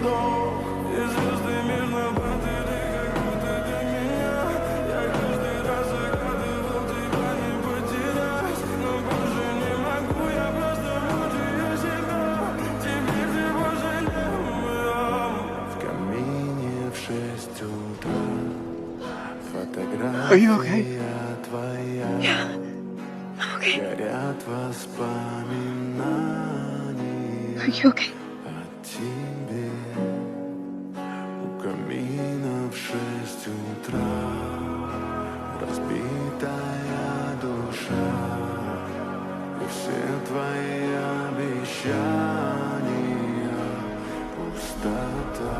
вдох, и звезды мирно падали, как будто для меня. Я каждый раз загадывал тебя не потерять, но больше не могу, я просто мучаю себя. Теперь ты пожалел. В камине в 6 утра фотография твоя. Горят воспоминания о тебе. У камина в 6 утра разбитая душа, и все твои обещания пустота.